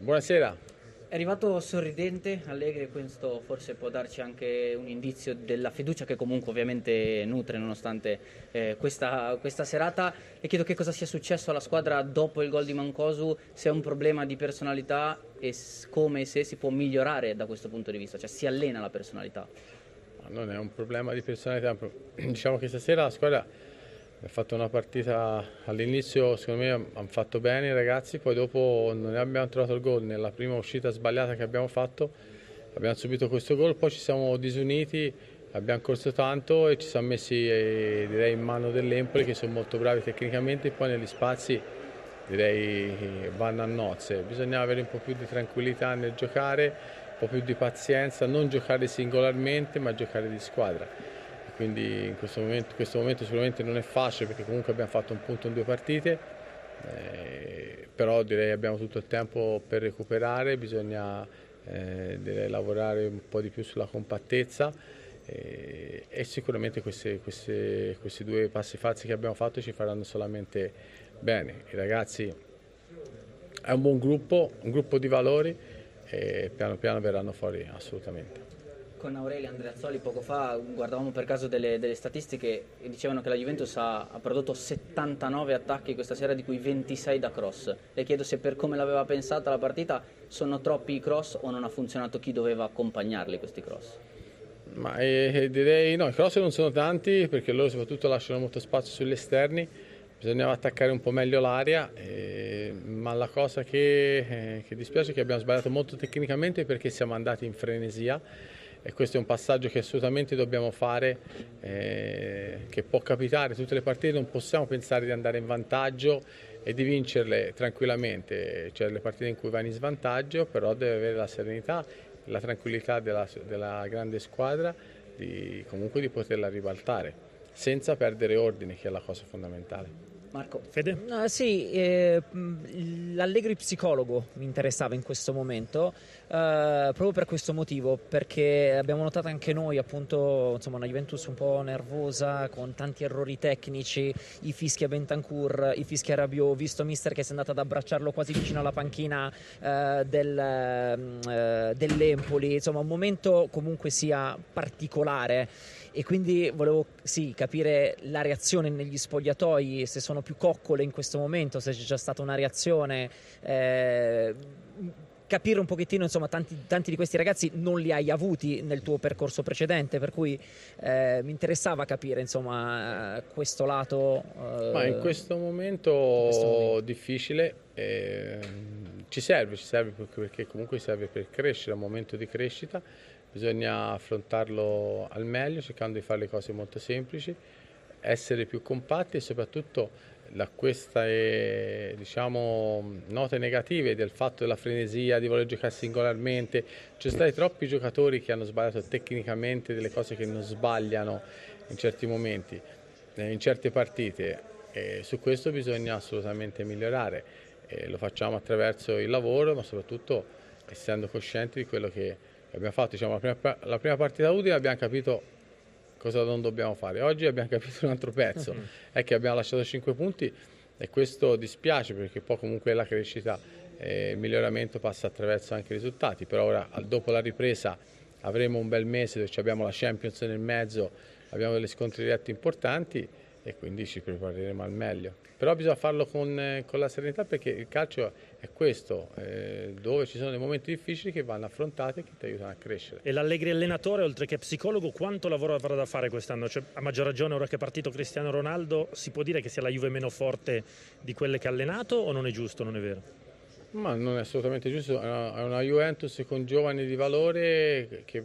Buonasera. È arrivato sorridente, allegro, e questo forse può darci anche un indizio della fiducia che comunque ovviamente nutre nonostante questa serata. Le chiedo che cosa sia successo alla squadra dopo il gol di Mancosu, se è un problema di personalità e come e se si può migliorare da questo punto di vista, cioè si allena la personalità. Non è un problema di personalità, diciamo che stasera la squadra ha fatto una partita all'inizio, secondo me hanno fatto bene i ragazzi, poi dopo non abbiamo trovato il gol nella prima uscita sbagliata che abbiamo fatto, abbiamo subito questo gol, poi ci siamo disuniti, abbiamo corso tanto e ci siamo messi direi in mano dell'Empoli che sono molto bravi tecnicamente e poi negli spazi direi vanno a nozze, bisogna avere un po' più di tranquillità nel giocare, un po' più di pazienza, non giocare singolarmente ma giocare di squadra. Quindi in questo momento sicuramente non è facile perché comunque abbiamo fatto un punto in due partite, però direi abbiamo tutto il tempo per recuperare, bisogna direi lavorare un po' di più sulla compattezza e sicuramente questi due passi falsi che abbiamo fatto ci faranno solamente bene. I ragazzi è un buon gruppo, un gruppo di valori e piano piano verranno fuori assolutamente. Con Aurelio Andreazzoli poco fa guardavamo per caso delle statistiche e dicevano che la Juventus ha prodotto 79 attacchi questa sera, di cui 26 da cross. Le chiedo se per come l'aveva pensata la partita sono troppi i cross o non ha funzionato chi doveva accompagnarli questi cross. Ma direi no, i cross non sono tanti perché loro soprattutto lasciano molto spazio sugli esterni, bisognava attaccare un po' meglio l'area, ma la cosa che dispiace è che abbiamo sbagliato molto tecnicamente perché siamo andati in frenesia e questo è un passaggio che assolutamente dobbiamo fare, che può capitare tutte le partite, non possiamo pensare di andare in vantaggio e di vincerle tranquillamente, cioè le partite in cui vai in svantaggio, però deve avere la serenità, la tranquillità della grande squadra comunque di poterla ribaltare senza perdere ordine, che è la cosa fondamentale. Marco. Fede? Sì, l'Allegri psicologo mi interessava in questo momento, proprio per questo motivo, perché abbiamo notato anche noi appunto insomma una Juventus un po' nervosa, con tanti errori tecnici, i fischi a Bentancur, i fischi a Rabiot, visto mister che si è andato ad abbracciarlo quasi vicino alla panchina dell'Empoli, insomma un momento comunque sia particolare. E quindi volevo capire la reazione negli spogliatoi, se sono più coccole in questo momento, se c'è già stata una reazione, capire un pochettino, insomma, tanti di questi ragazzi non li hai avuti nel tuo percorso precedente, per cui mi interessava capire, insomma, questo lato. Ma in questo momento difficile ci serve perché comunque serve per crescere, è un momento di crescita, bisogna affrontarlo al meglio cercando di fare le cose molto semplici, essere più compatti e soprattutto queste diciamo, note negative del fatto della frenesia, di voler giocare singolarmente, ci sono stati troppi giocatori che hanno sbagliato tecnicamente delle cose che non sbagliano in certi momenti, in certe partite. E su questo bisogna assolutamente migliorare, lo facciamo attraverso il lavoro ma soprattutto essendo coscienti di quello che abbiamo fatto. Diciamo, la prima partita utile abbiamo capito cosa non dobbiamo fare, oggi abbiamo capito un altro pezzo, è che abbiamo lasciato 5 punti e questo dispiace perché poi comunque la crescita il miglioramento passa attraverso anche i risultati, però ora dopo la ripresa avremo un bel mese dove abbiamo la Champions nel mezzo, abbiamo degli scontri diretti importanti e quindi ci prepareremo al meglio. Però bisogna farlo con la serenità perché il calcio è questo, dove ci sono dei momenti difficili che vanno affrontati e che ti aiutano a crescere. E l'Allegri allenatore, oltre che psicologo, quanto lavoro avrà da fare quest'anno? Cioè, a maggior ragione ora che è partito Cristiano Ronaldo, si può dire che sia la Juve meno forte di quelle che ha allenato o non è giusto, non è vero? Ma non è assolutamente giusto, è una Juventus con giovani di valore che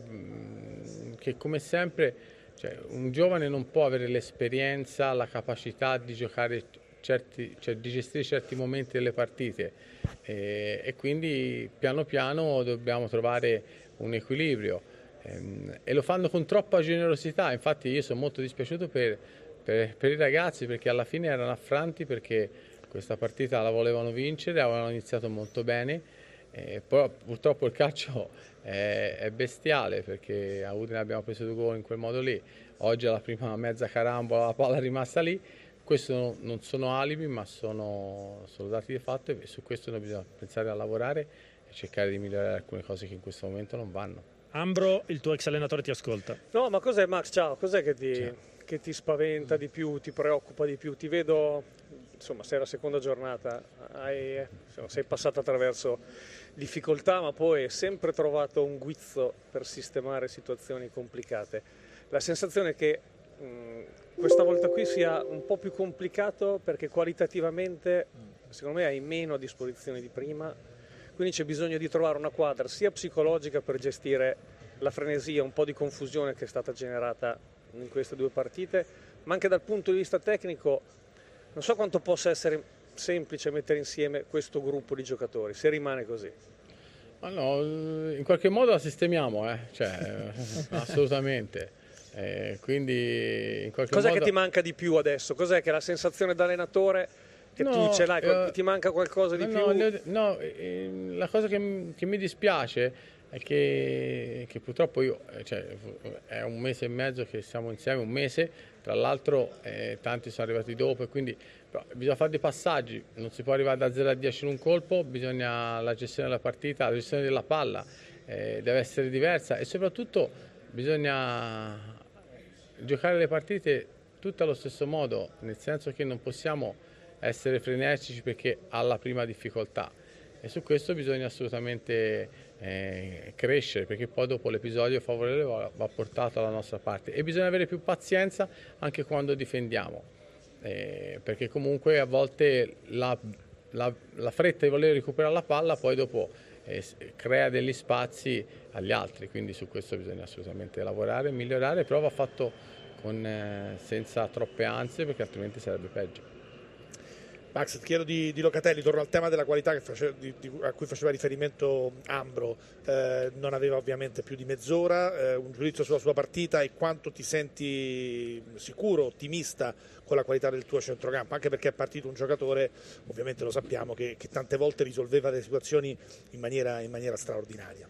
come sempre, cioè, un giovane non può avere l'esperienza, la capacità di giocare cioè di gestire certi momenti delle partite e quindi piano piano dobbiamo trovare un equilibrio e lo fanno con troppa generosità, infatti io sono molto dispiaciuto per i ragazzi perché alla fine erano affranti perché questa partita la volevano vincere, avevano iniziato molto bene, però purtroppo il calcio è bestiale perché a Udine abbiamo preso 2 gol in quel modo lì, oggi alla prima mezza carambola la palla è rimasta lì, questi non sono alibi ma sono dati di fatto e su questo noi bisogna pensare a lavorare e cercare di migliorare alcune cose che in questo momento non vanno. Ambro, il tuo ex allenatore ti ascolta. No, ma cos'è, Max? Ciao, cos'è che ti spaventa di più, ti preoccupa di più? Ti vedo, insomma, sei la seconda giornata, sei passata attraverso difficoltà, ma poi hai sempre trovato un guizzo per sistemare situazioni complicate. La sensazione è che questa volta qui sia un po' più complicato perché qualitativamente, secondo me, hai meno a disposizione di prima, quindi c'è bisogno di trovare una quadra sia psicologica per gestire la frenesia, un po' di confusione che è stata generata in queste 2 partite, ma anche dal punto di vista tecnico non so quanto possa essere semplice mettere insieme questo gruppo di giocatori, se rimane così. Ma no, in qualche modo la sistemiamo, cioè, assolutamente. Quindi in qualche Cos'è modo... che ti manca di più adesso? Cos'è che la sensazione da allenatore che tu ce l'hai, ti manca qualcosa di più? No, la cosa che mi dispiace è che purtroppo cioè, è 1 mese e mezzo che siamo insieme, 1 mese, tra l'altro tanti sono arrivati dopo e quindi bisogna fare dei passaggi, non si può arrivare da 0 a 10 in un colpo, bisogna la gestione della partita, la gestione della palla deve essere diversa e soprattutto bisogna giocare le partite tutte allo stesso modo, nel senso che non possiamo essere frenetici perché alla prima difficoltà e su questo bisogna assolutamente crescere, perché poi dopo l'episodio favorevole va portato alla nostra parte e bisogna avere più pazienza anche quando difendiamo, perché comunque a volte la fretta di voler recuperare la palla poi dopo crea degli spazi agli altri, quindi su questo bisogna assolutamente lavorare, migliorare, però va fatto senza troppe ansie perché altrimenti sarebbe peggio. Max, ti chiedo di Locatelli, torno al tema della qualità a cui faceva riferimento Ambro. Non aveva ovviamente più di mezz'ora, un giudizio sulla sua partita e quanto ti senti sicuro, ottimista con la qualità del tuo centrocampo, anche perché è partito un giocatore, ovviamente lo sappiamo, che tante volte risolveva le situazioni in maniera straordinaria.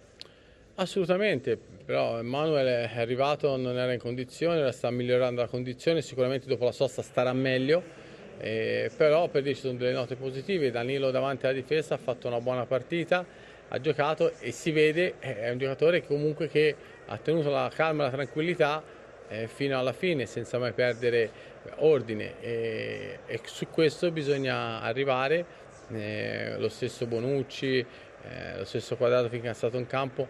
Assolutamente, però Emanuele è arrivato, non era in condizione, ora sta migliorando la condizione, sicuramente dopo la sosta starà meglio. Però per dire ci sono delle note positive, Danilo davanti alla difesa ha fatto una buona partita, ha giocato e si vede, è un giocatore comunque che ha tenuto la calma e la tranquillità fino alla fine senza mai perdere ordine e su questo bisogna arrivare, lo stesso Bonucci, lo stesso Quadrato finché è stato in campo,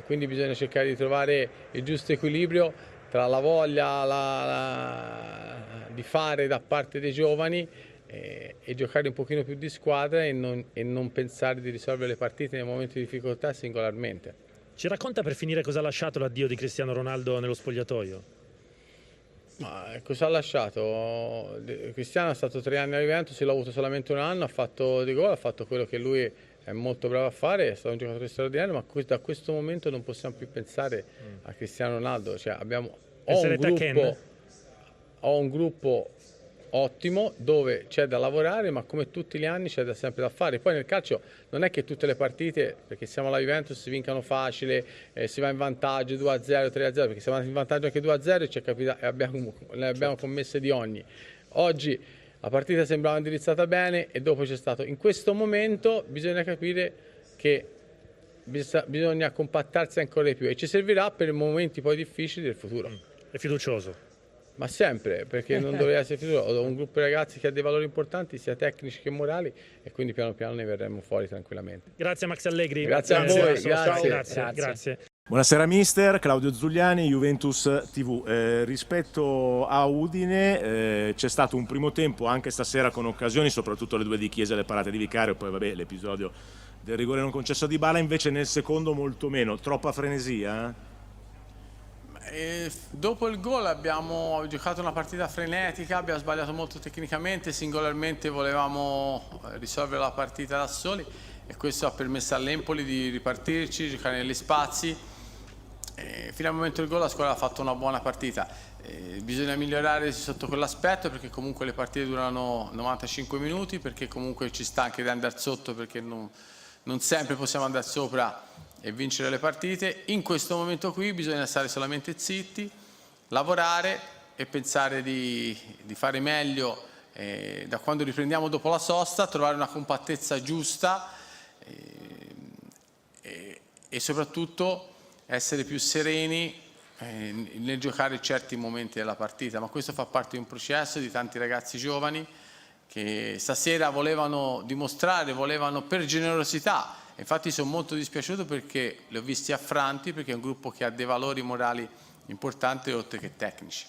quindi bisogna cercare di trovare il giusto equilibrio tra la voglia di fare da parte dei giovani e giocare un pochino più di squadra e non pensare di risolvere le partite nei momenti di difficoltà singolarmente. Ci racconta per finire cosa ha lasciato l'addio di Cristiano Ronaldo nello spogliatoio? Ma cosa ha lasciato? Cristiano è stato 3 anni a Juventus, l'ha avuto solamente 1 anno, ha fatto dei gol, ha fatto quello che lui è molto bravo a fare, è stato un giocatore straordinario, ma da questo momento non possiamo più pensare a Cristiano Ronaldo, cioè ho un gruppo ottimo dove c'è da lavorare, ma come tutti gli anni c'è sempre da fare. Poi nel calcio non è che tutte le partite, perché siamo alla Juventus, si vincano facile, si va in vantaggio 2-0, 3-0, perché siamo andati in vantaggio anche 2-0 e ne abbiamo commesse di ogni. Oggi la partita sembrava indirizzata bene e dopo c'è stato. In questo momento bisogna capire che bisogna compattarsi ancora di più e ci servirà per i momenti poi difficili del futuro. È fiducioso? Ma sempre, perché non doveva essere fiducioso. Ho un gruppo di ragazzi che ha dei valori importanti, sia tecnici che morali, e quindi piano piano ne verremo fuori tranquillamente. Grazie Max Allegri. Grazie a voi, grazie. Buonasera mister, Claudio Zuliani, Juventus TV. Rispetto a Udine c'è stato un primo tempo anche stasera con occasioni, soprattutto le 2 di Chiesa e le parate di Vicario, poi vabbè l'episodio del rigore non concesso a Dybala, invece nel secondo molto meno, troppa frenesia? Dopo il gol abbiamo giocato una partita frenetica, abbiamo sbagliato molto tecnicamente, singolarmente volevamo risolvere la partita da soli e questo ha permesso all'Empoli di ripartirci, giocare negli spazi. Fino al momento del gol la squadra ha fatto una buona partita, bisogna migliorare sotto quell'aspetto perché comunque le partite durano 95 minuti, perché comunque ci sta anche di andare sotto, perché non sempre possiamo andare sopra e vincere le partite. In questo momento qui bisogna stare solamente zitti, lavorare e pensare di fare meglio da quando riprendiamo dopo la sosta, trovare una compattezza giusta e soprattutto essere più sereni nel giocare certi momenti della partita, ma questo fa parte di un processo di tanti ragazzi giovani che stasera volevano dimostrare, volevano per generosità. Infatti sono molto dispiaciuto perché li ho visti affranti, perché è un gruppo che ha dei valori morali importanti oltre che tecnici.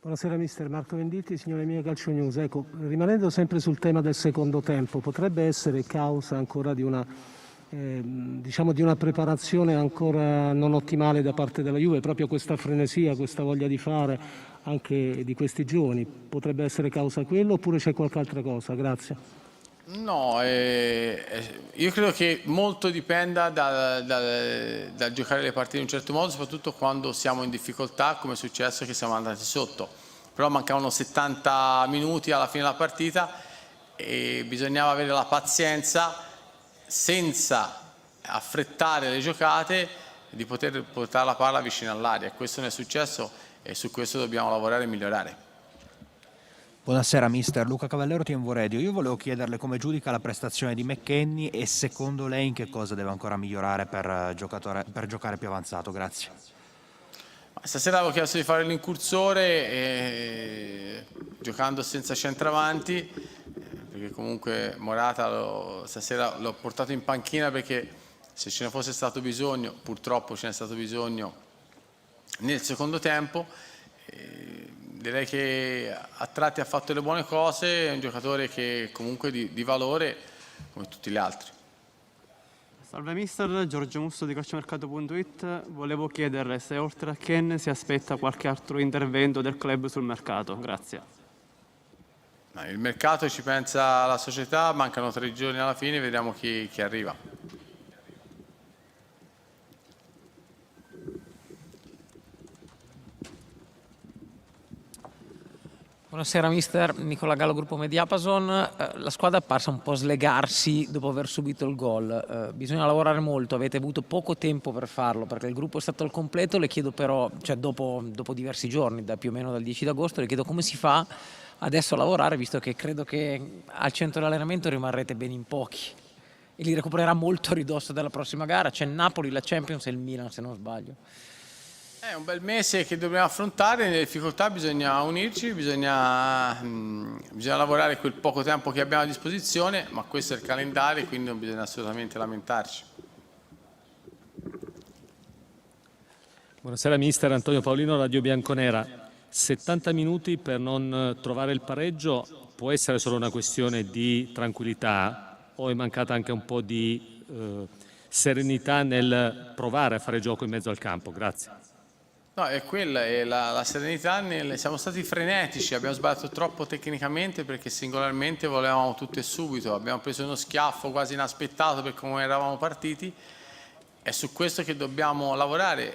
Buonasera mister, Marco Venditti, signore mie Calcio News. Ecco, rimanendo sempre sul tema del secondo tempo, potrebbe essere causa ancora di una diciamo di una preparazione ancora non ottimale da parte della Juve, proprio questa frenesia, questa voglia di fare anche di questi giovani, potrebbe essere causa quello oppure c'è qualche altra cosa? Grazie. No, io credo che molto dipenda dal giocare le partite in un certo modo, soprattutto quando siamo in difficoltà, come è successo che siamo andati sotto. Però mancavano 70 minuti alla fine della partita e bisognava avere la pazienza, senza affrettare le giocate, di poter portare la palla vicino all'area. Questo non è successo e su questo dobbiamo lavorare e migliorare. Buonasera mister, Luca Cavallero, TMV Radio. Io volevo chiederle come giudica la prestazione di McKennie e secondo lei in che cosa deve ancora migliorare per giocare più avanzato. Grazie. Stasera avevo chiesto di fare l'incursore giocando senza centravanti, perché comunque Morata stasera l'ho portato in panchina perché se ce ne fosse stato bisogno, purtroppo ce n'è stato bisogno nel secondo tempo. Direi che a tratti ha fatto le buone cose, è un giocatore che comunque di valore come tutti gli altri. Salve mister, Giorgio Musso di calciomercato.it. Volevo chiederle se oltre a Ken si aspetta qualche altro intervento del club sul mercato. Grazie. Il mercato ci pensa la società, mancano 3 giorni alla fine, vediamo chi arriva. Buonasera mister, Nicola Gallo, gruppo Mediapason. La squadra è apparsa un po' slegarsi dopo aver subito il gol. Bisogna lavorare molto, avete avuto poco tempo per farlo perché il gruppo è stato al completo. Le chiedo però, cioè dopo diversi giorni, più o meno dal 10 d'agosto, le chiedo come si fa adesso a lavorare, visto che credo che al centro di allenamento rimarrete bene in pochi e li recupererà molto a ridosso della prossima gara. C'è il Napoli, la Champions e il Milan, se non sbaglio. È un bel mese che dobbiamo affrontare, nelle difficoltà bisogna unirci, bisogna lavorare quel poco tempo che abbiamo a disposizione, ma questo è il calendario, quindi non bisogna assolutamente lamentarci. Buonasera mister, Antonio Paolino, Radio Bianconera. 70 minuti per non trovare il pareggio può essere solo una questione di tranquillità o è mancata anche un po' di serenità nel provare a fare gioco in mezzo al campo? Grazie. No, è quella, è la serenità, siamo stati frenetici, abbiamo sbagliato troppo tecnicamente perché singolarmente volevamo tutto e subito, abbiamo preso uno schiaffo quasi inaspettato per come eravamo partiti. È su questo che dobbiamo lavorare,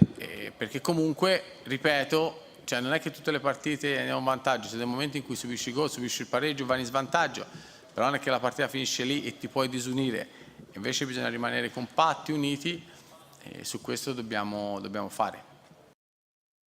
perché comunque, ripeto, cioè non è che tutte le partite andiamo in vantaggio, c'è dei momenti in cui subisci gol, subisci il pareggio, vai in svantaggio, però non è che la partita finisce lì e ti puoi disunire, invece bisogna rimanere compatti, uniti e su questo dobbiamo fare.